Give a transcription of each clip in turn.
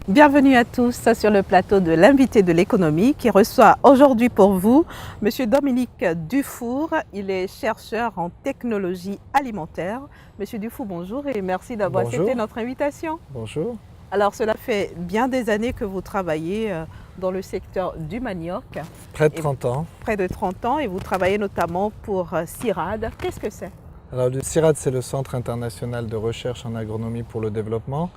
Bienvenue à tous sur le plateau de l'invité de l'économie qui reçoit aujourd'hui pour vous Monsieur Dominique Dufour. Il est chercheur en technologie alimentaire. Monsieur Dufour, bonjour et merci d'avoir accepté notre invitation. Bonjour. Alors cela fait bien des années que vous travaillez dans le secteur du manioc. Près de 30 ans. Près de 30 ans et vous travaillez notamment pour CIRAD. Qu'est-ce que c'est? Alors le CIRAD, c'est le Centre international de recherche en agronomie pour le développement.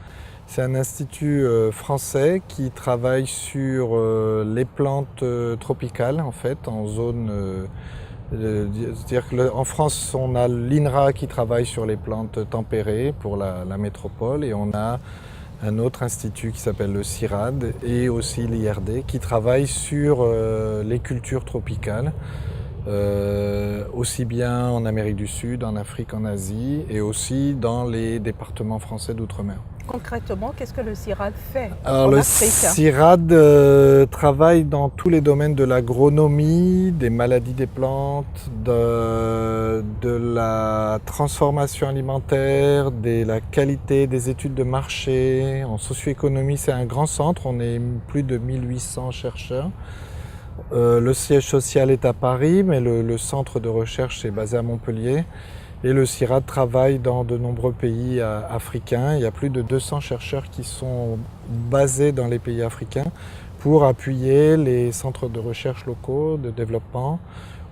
C'est un institut français qui travaille sur les plantes tropicales en fait, en zone. C'est-à-dire qu'en France, on a l'INRA qui travaille sur les plantes tempérées pour la métropole et on a un autre institut qui s'appelle le CIRAD et aussi l'IRD qui travaille sur les cultures tropicales. Aussi bien en Amérique du Sud, en Afrique, en Asie et aussi dans les départements français d'outre-mer. Concrètement, qu'est-ce que le CIRAD fait Alors, en le Afrique? CIRAD travaille dans tous les domaines de l'agronomie, des maladies des plantes, de la transformation alimentaire, de la qualité, des études de marché. En socio-économie, c'est un grand centre, on est plus de 1800 chercheurs. Le siège social est à Paris, mais le centre de recherche est basé à Montpellier. Et le CIRAD travaille dans de nombreux pays africains. Il y a plus de 200 chercheurs qui sont basés dans les pays africains pour appuyer les centres de recherche locaux, de développement,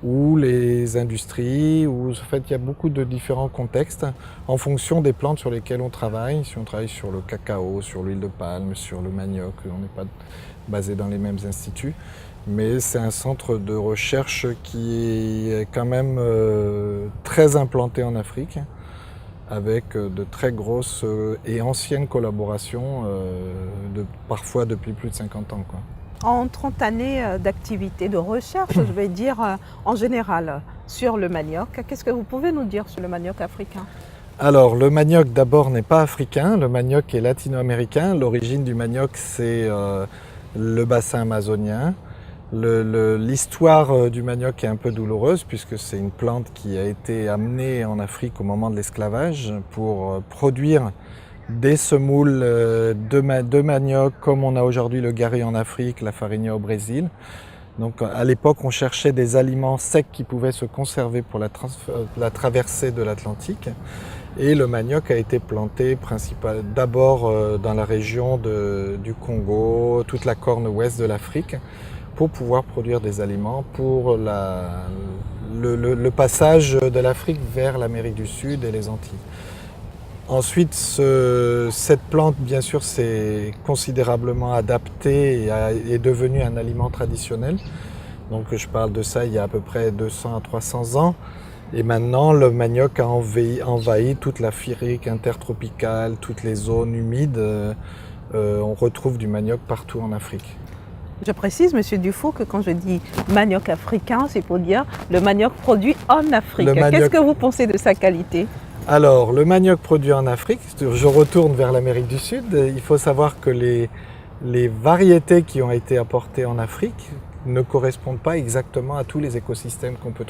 ou les industries. En fait, il y a beaucoup de différents contextes en fonction des plantes sur lesquelles on travaille. Si on travaille sur le cacao, sur l'huile de palme, sur le manioc, on n'est pas basé dans les mêmes instituts. Mais c'est un centre de recherche qui est quand même très implanté en Afrique, avec de très grosses et anciennes collaborations, parfois depuis plus de 50 ans, quoi. En 30 années d'activité de recherche, je vais dire en général, sur le manioc, qu'est-ce que vous pouvez nous dire sur le manioc africain? Alors, le manioc d'abord n'est pas africain, le manioc est latino-américain. L'origine du manioc, c'est le bassin amazonien. L'histoire du manioc est un peu douloureuse puisque c'est une plante qui a été amenée en Afrique au moment de l'esclavage pour produire des semoules de manioc comme on a aujourd'hui le gari en Afrique, la farinha au Brésil. Donc à l'époque on cherchait des aliments secs qui pouvaient se conserver pour la traversée de l'Atlantique et le manioc a été planté d'abord dans la région du Congo, toute la corne ouest de l'Afrique, pour pouvoir produire des aliments pour le passage de l'Afrique vers l'Amérique du Sud et les Antilles. Ensuite, cette plante, bien sûr, s'est considérablement adaptée et est devenue un aliment traditionnel. Donc je parle de ça il y a à peu près 200 à 300 ans. Et maintenant, le manioc a envahi toute l'Afrique intertropicale, toutes les zones humides. On retrouve du manioc partout en Afrique. Je précise, Monsieur Dufour, que quand je dis manioc africain, c'est pour dire le manioc produit en Afrique. Qu'est-ce que vous pensez de sa qualité? Alors, le manioc produit en Afrique, je retourne vers l'Amérique du Sud. Il faut savoir que les variétés qui ont été apportées en Afrique ne correspondent pas exactement à tous les écosystèmes qu'on peut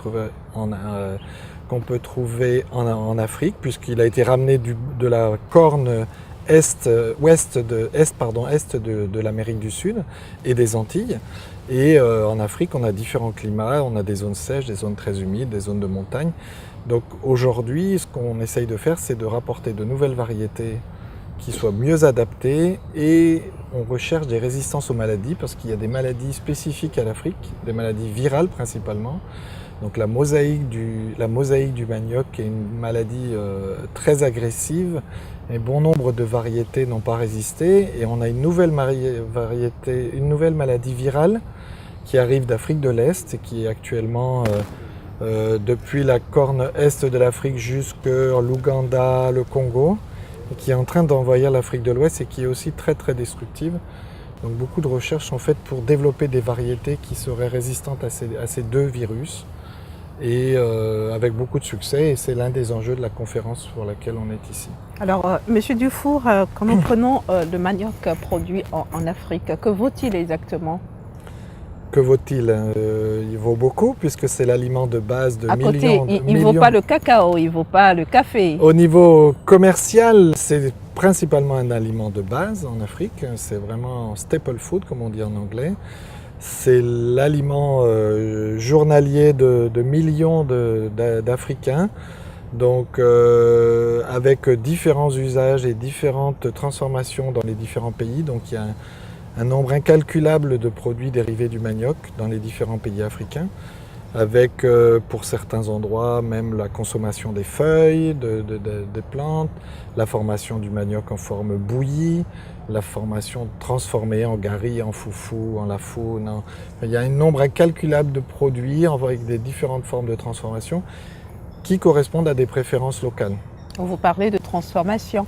trouver en Afrique, puisqu'il a été ramené de la corne est de l'Amérique du Sud et des Antilles. Et en Afrique, on a différents climats, on a des zones sèches, des zones très humides, des zones de montagne. Donc aujourd'hui, ce qu'on essaye de faire, c'est de rapporter de nouvelles variétés qui soient mieux adaptées et on recherche des résistances aux maladies parce qu'il y a des maladies spécifiques à l'Afrique, des maladies virales principalement. Donc la mosaïque du manioc est une maladie très agressive et bon nombre de variétés n'ont pas résisté et on a une nouvelle maladie virale qui arrive d'Afrique de l'Est et qui est actuellement depuis la corne est de l'Afrique jusqu'à l'Ouganda, le Congo, et qui est en train d'envahir l'Afrique de l'Ouest et qui est aussi très très destructive. Donc beaucoup de recherches sont faites pour développer des variétés qui seraient résistantes à ces deux virus et avec beaucoup de succès et c'est l'un des enjeux de la conférence pour laquelle on est ici. Alors Monsieur Dufour, quand nous prenons le manioc produit en Afrique, que vaut-il exactement? Que vaut-il? Il vaut beaucoup puisque c'est l'aliment de base de À côté, millions. il ne vaut pas le cacao, il ne vaut pas le café. Au niveau commercial, c'est principalement un aliment de base en Afrique. C'est vraiment staple food, comme on dit en anglais. C'est l'aliment journalier de millions d'Africains. Donc, avec différents usages et différentes transformations dans les différents pays. Donc, il y a un nombre incalculable de produits dérivés du manioc dans les différents pays africains, avec pour certains endroits même la consommation des feuilles des plantes, la formation du manioc en forme bouillie, la formation transformée en gari, en foufou, en lafoun. Il y a un nombre incalculable de produits avec des différentes formes de transformation qui correspondent à des préférences locales. Vous parlez de transformation.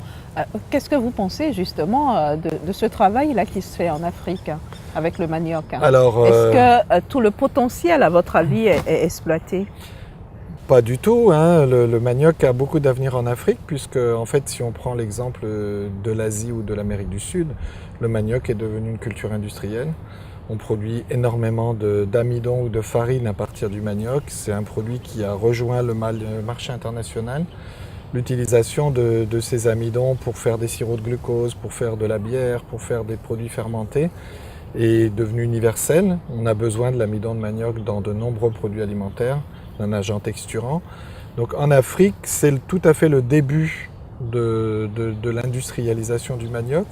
Qu'est-ce que vous pensez justement de ce travail-là qui se fait en Afrique avec le manioc? Alors, est-ce que tout le potentiel, à votre avis, est exploité? Pas du tout, hein. Le manioc a beaucoup d'avenir en Afrique puisque, en fait, si on prend l'exemple de l'Asie ou de l'Amérique du Sud, le manioc est devenu une culture industrielle. On produit énormément d'amidon ou de farine à partir du manioc. C'est un produit qui a rejoint le marché international. L'utilisation de ces amidons pour faire des sirops de glucose, pour faire de la bière, pour faire des produits fermentés est devenu universel. On a besoin de l'amidon de manioc dans de nombreux produits alimentaires, d'un agent texturant. Donc en Afrique, c'est tout à fait le début de l'industrialisation du manioc,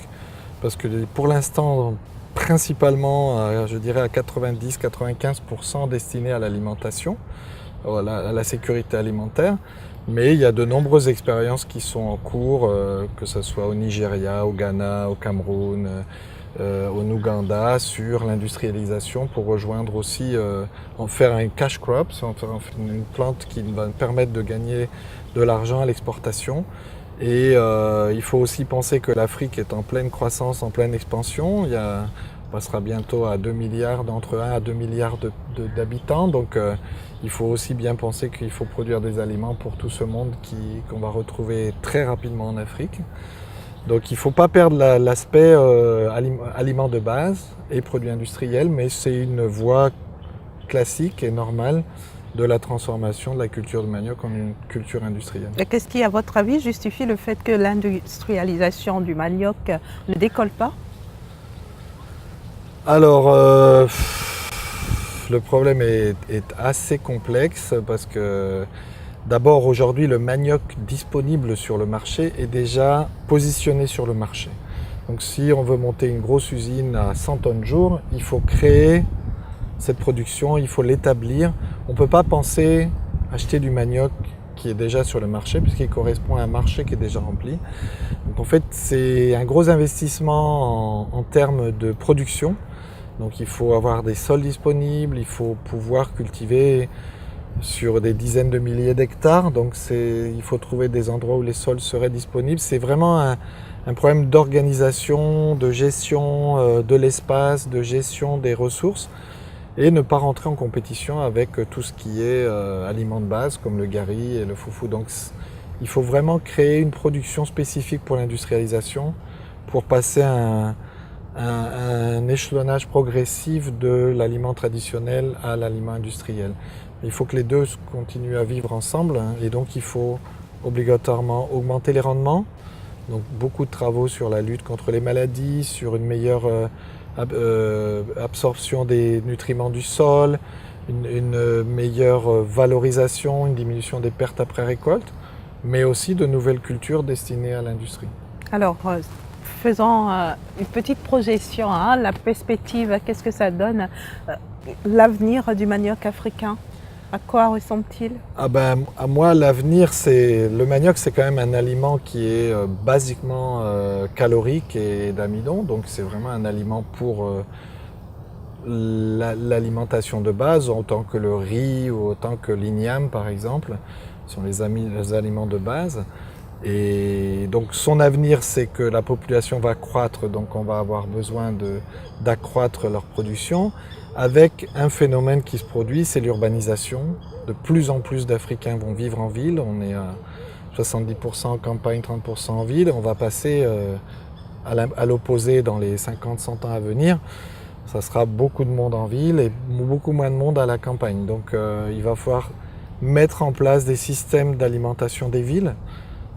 parce que pour l'instant, principalement, je dirais à 90-95% destiné à l'alimentation, à la sécurité alimentaire. Mais il y a de nombreuses expériences qui sont en cours, que ce soit au Nigeria, au Ghana, au Cameroun, au Ouganda, sur l'industrialisation pour rejoindre aussi, en faire un cash crop, une plante qui va permettre de gagner de l'argent à l'exportation. Et il faut aussi penser que l'Afrique est en pleine croissance, en pleine expansion. On passera bientôt à 2 milliards, d'entre 1 à 2 milliards d'habitants. Donc il faut aussi bien penser qu'il faut produire des aliments pour tout ce monde qu'on va retrouver très rapidement en Afrique. Donc il ne faut pas perdre l'aspect aliments de base et produits industriels, mais c'est une voie classique et normale de la transformation de la culture de manioc en une culture industrielle. Et qu'est-ce qui, à votre avis, justifie le fait que l'industrialisation du manioc ne décolle pas? Alors, le problème est assez complexe parce que d'abord aujourd'hui le manioc disponible sur le marché est déjà positionné sur le marché. Donc si on veut monter une grosse usine à 100 tonnes jour, il faut créer cette production, il faut l'établir. On ne peut pas penser acheter du manioc qui est déjà sur le marché puisqu'il correspond à un marché qui est déjà rempli. Donc en fait c'est un gros investissement en termes de production. Donc il faut avoir des sols disponibles, il faut pouvoir cultiver sur des dizaines de milliers d'hectares. Donc il faut trouver des endroits où les sols seraient disponibles. C'est vraiment un problème d'organisation, de gestion de l'espace, de gestion des ressources et ne pas rentrer en compétition avec tout ce qui est aliments de base comme le gari et le foufou. Donc il faut vraiment créer une production spécifique pour l'industrialisation pour passer un échelonnage progressif de l'aliment traditionnel à l'aliment industriel. Il faut que les deux continuent à vivre ensemble et donc il faut obligatoirement augmenter les rendements. Donc beaucoup de travaux sur la lutte contre les maladies, sur une meilleure absorption des nutriments du sol, une meilleure valorisation, une diminution des pertes après récolte, mais aussi de nouvelles cultures destinées à l'industrie. Alors, faisons une petite projection, hein, la perspective, qu'est-ce que ça donne, l'avenir du manioc africain? À quoi ressemble-t-il? À moi, l'avenir, le manioc, c'est quand même un aliment qui est basiquement calorique et d'amidon, donc c'est vraiment un aliment pour l'alimentation de base, autant que le riz ou autant que l'igname, par exemple, sont les aliments de base. Et donc son avenir, c'est que la population va croître, donc on va avoir besoin d'accroître leur production, avec un phénomène qui se produit, c'est l'urbanisation. De plus en plus d'Africains vont vivre en ville, on est à 70% en campagne, 30% en ville, on va passer à l'opposé dans les 50-100 ans à venir. ça sera beaucoup de monde en ville et beaucoup moins de monde à la campagne. Donc il va falloir mettre en place des systèmes d'alimentation des villes.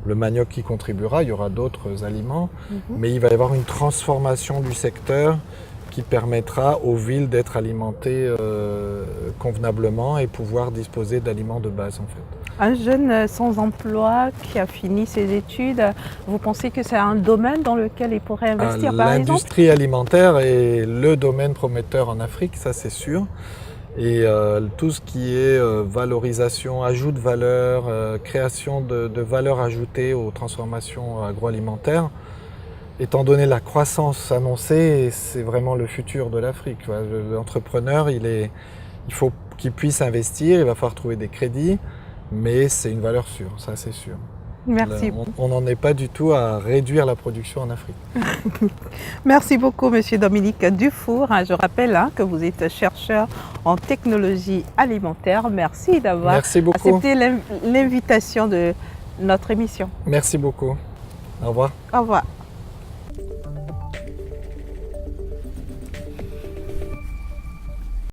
Le manioc y contribuera, il y aura d'autres aliments, mais il va y avoir une transformation du secteur qui permettra aux villes d'être alimentées convenablement et pouvoir disposer d'aliments de base en fait. Un jeune sans emploi qui a fini ses études, vous pensez que c'est un domaine dans lequel il pourrait investir par exemple? L'industrie alimentaire est le domaine prometteur en Afrique, ça c'est sûr. Et tout ce qui est valorisation, ajout de valeur, création de valeur ajoutée aux transformations agroalimentaires, étant donné la croissance annoncée, c'est vraiment le futur de l'Afrique. L'entrepreneur, il faut qu'il puisse investir, il va falloir trouver des crédits, mais c'est une valeur sûre, ça c'est sûr. Merci. On n'en est pas du tout à réduire la production en Afrique. Merci beaucoup, Monsieur Dominique Dufour. Je rappelle que vous êtes chercheur en technologie alimentaire. Merci d'avoir accepté l'invitation de notre émission. Merci beaucoup. Au revoir. Au revoir.